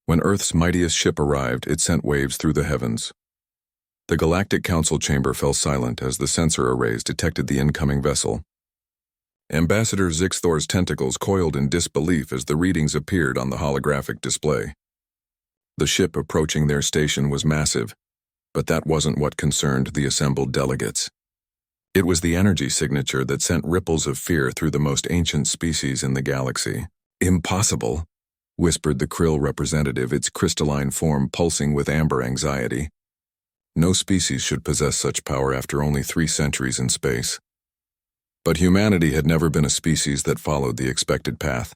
When Earth's mightiest ship arrived, it sent waves through the heavens. The Galactic Council chamber fell silent as the sensor arrays detected the incoming vessel. Ambassador Zixthor's tentacles coiled in disbelief as the readings appeared on the holographic display. The ship approaching their station was massive, but that wasn't what concerned the assembled delegates. It was the energy signature that sent ripples of fear through the most ancient species in the galaxy. "Impossible," whispered the Krill representative, its crystalline form pulsing with amber anxiety. No species should possess such power after only 3 centuries in space. But humanity had never been a species that followed the expected path.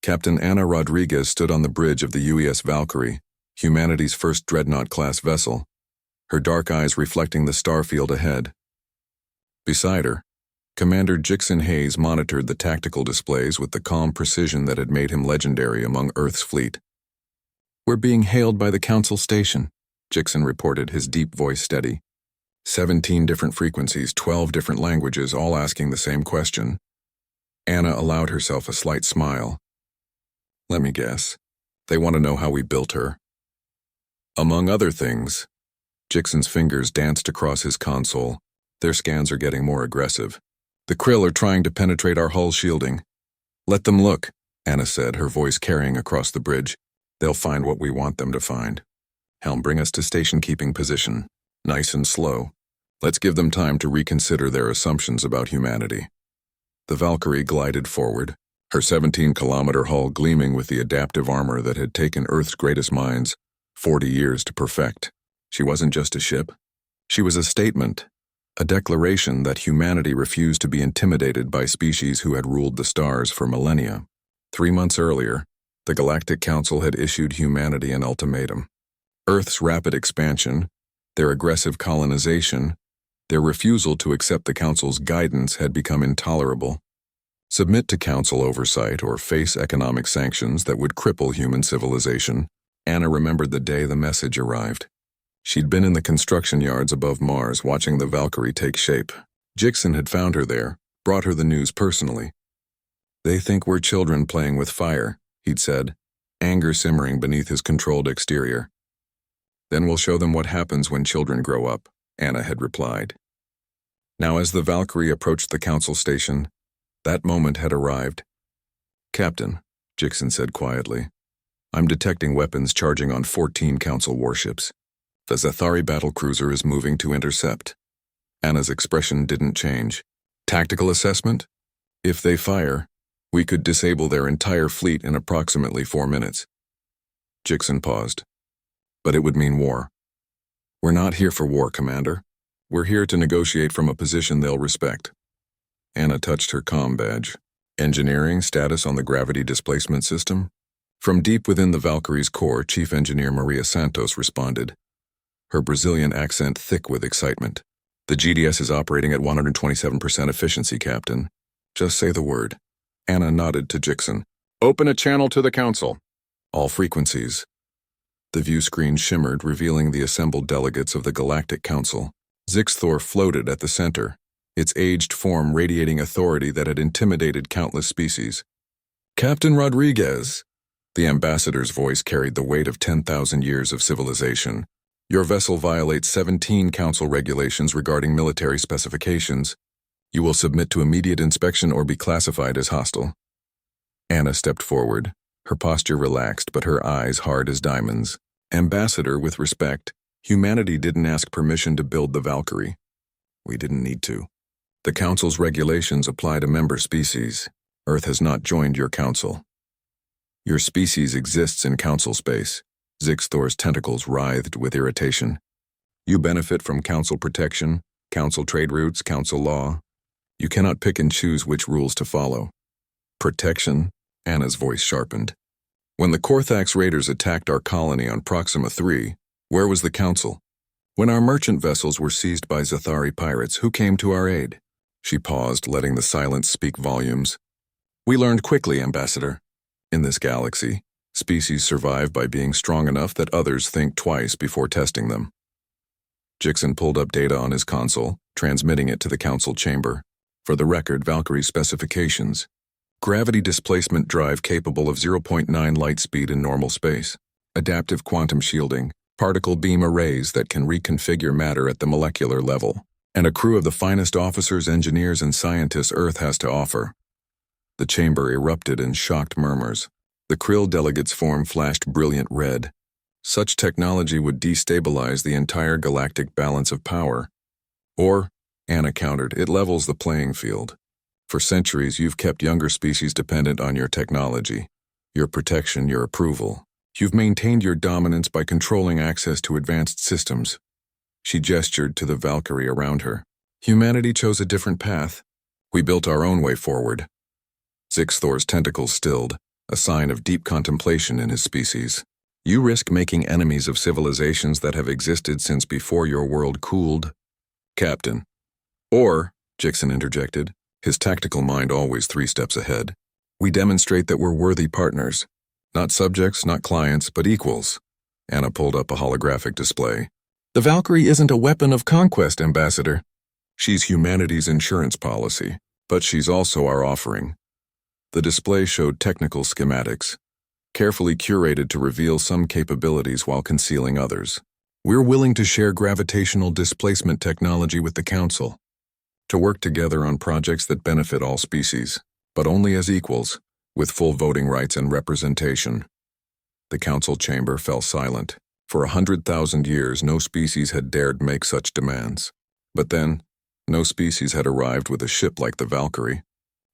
Captain Ana Rodriguez stood on the bridge of the UES Valkyrie, humanity's first dreadnought-class vessel, her dark eyes reflecting the starfield ahead. Beside her, Commander Jixon Hayes monitored the tactical displays with the calm precision that had made him legendary among Earth's fleet. "We're being hailed by the Council station," Jixon reported, his deep voice steady. 17 different frequencies, 12 different languages, all asking the same question. Anna allowed herself a slight smile. "Let me guess. They want to know how we built her." "Among other things." Jixon's fingers danced across his console. "Their scans are getting more aggressive. The Krill are trying to penetrate our hull shielding." "Let them look," Anna said, her voice carrying across the bridge. "They'll find what we want them to find. Helm, bring us to station-keeping position. Nice and slow. Let's give them time to reconsider their assumptions about humanity." The Valkyrie glided forward, her 17-kilometer hull gleaming with the adaptive armor that had taken Earth's greatest minds 40 years to perfect. She wasn't just a ship. She was a statement, a declaration that humanity refused to be intimidated by species who had ruled the stars for millennia. 3 months earlier, the Galactic Council had issued humanity an ultimatum. Earth's rapid expansion, their aggressive colonization, their refusal to accept the Council's guidance had become intolerable. Submit to Council oversight or face economic sanctions that would cripple human civilization. Anna remembered the day the message arrived. She'd been in the construction yards above Mars watching the Valkyrie take shape. Jixon had found her there, brought her the news personally. "They think we're children playing with fire," he'd said, anger simmering beneath his controlled exterior. "Then we'll show them what happens when children grow up," Anna had replied. Now as the Valkyrie approached the Council station, that moment had arrived. "Captain," Jixon said quietly, "I'm detecting weapons charging on 14 Council warships. The Zathari battlecruiser is moving to intercept." Anna's expression didn't change. "Tactical assessment? If they fire, we could disable their entire fleet in approximately 4 minutes." Jixon paused. "But it would mean war." "We're not here for war, Commander. We're here to negotiate from a position they'll respect." Anna touched her comm badge. "Engineering status on the gravity displacement system?" From deep within the Valkyrie's core, Chief Engineer Maria Santos responded, her Brazilian accent thick with excitement. "The GDS is operating at 127% efficiency, Captain. Just say the word." Anna nodded to Jixon. "Open a channel to the Council." "All frequencies." The view screen shimmered, revealing the assembled delegates of the Galactic Council. Zixthor floated at the center, its aged form radiating authority that had intimidated countless species. "Captain Rodriguez," the ambassador's voice carried the weight of 10,000 years of civilization. "Your vessel violates 17 Council regulations regarding military specifications. You will submit to immediate inspection or be classified as hostile." Anna stepped forward, her posture relaxed but her eyes hard as diamonds. "Ambassador, with respect, humanity didn't ask permission to build the Valkyrie. We didn't need to. The Council's regulations apply to member species. Earth has not joined your Council. Your species exists in Council space." Zixthor's tentacles writhed with irritation. "You benefit from Council protection, Council trade routes, Council law. You cannot pick and choose which rules to follow." "Protection?" Anna's voice sharpened. "When the Korthax raiders attacked our colony on Proxima 3, where was the Council? When our merchant vessels were seized by Zathari pirates, who came to our aid?" She paused, letting the silence speak volumes. "We learned quickly, Ambassador. In this galaxy, species survive by being strong enough that others think twice before testing them." Jixon pulled up data on his console, transmitting it to the Council chamber. "For the record, Valkyrie specifications. Gravity displacement drive capable of 0.9 light speed in normal space. adaptive quantum shielding, particle beam arrays that can reconfigure matter at the molecular level, and a crew of the finest officers, engineers, and scientists Earth has to offer. The chamber erupted in shocked murmurs. The Krill delegates' form flashed brilliant red. Such technology would destabilize the entire galactic balance of power. Or, Anna countered, it levels the playing field. For centuries, you've kept younger species dependent on your technology, your protection, your approval. You've maintained your dominance by controlling access to advanced systems. She gestured to the Valkyrie around her. Humanity chose a different path. We built our own way forward. Zixthor's tentacles stilled, a sign of deep contemplation in his species. You risk making enemies of civilizations that have existed since before your world cooled. Captain. Or, Jixon interjected, his tactical mind always 3 steps ahead. We demonstrate that we're worthy partners. Not subjects, not clients, but equals. Anna pulled up a holographic display. The Valkyrie isn't a weapon of conquest, Ambassador. She's humanity's insurance policy, but she's also our offering. The display showed technical schematics, carefully curated to reveal some capabilities while concealing others. We're willing to share gravitational displacement technology with the Council, to work together on projects that benefit all species, but only as equals, with full voting rights and representation. The Council chamber fell silent. For 100,000 years, no species had dared make such demands. But then, no species had arrived with a ship like the Valkyrie.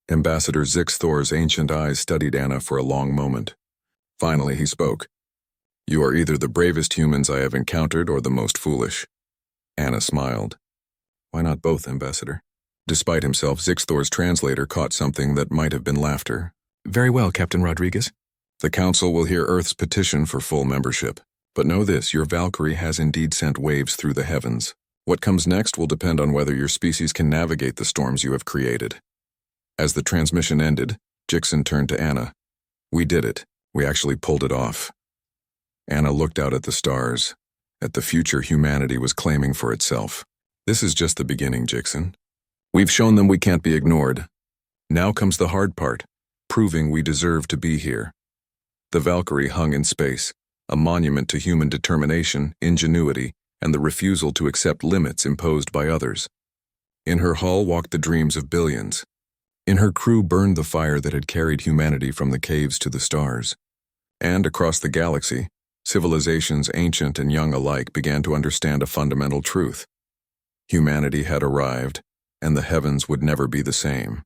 Ambassador Zixthor's ancient eyes studied Anna for a long moment. Finally, he spoke. You are either the bravest humans I have encountered or the most foolish. Anna smiled. Why not both, Ambassador? Despite himself, Zixthor's translator caught something that might have been laughter. Very well, Captain Rodriguez. The Council will hear Earth's petition for full membership. But know this, your Valkyrie has indeed sent waves through the heavens. What comes next will depend on whether your species can navigate the storms you have created. As the transmission ended, Jixon turned to Anna. We did it. We actually pulled it off. Anna looked out at the stars, at the future humanity was claiming for itself. This is just the beginning, Jixon. We've shown them we can't be ignored. Now comes the hard part, proving we deserve to be here. The Valkyrie hung in space, a monument to human determination, ingenuity, and the refusal to accept limits imposed by others. In her hull walked the dreams of billions. In her crew burned the fire that had carried humanity from the caves to the stars. And across the galaxy, civilizations ancient and young alike began to understand a fundamental truth. Humanity had arrived, and the heavens would never be the same.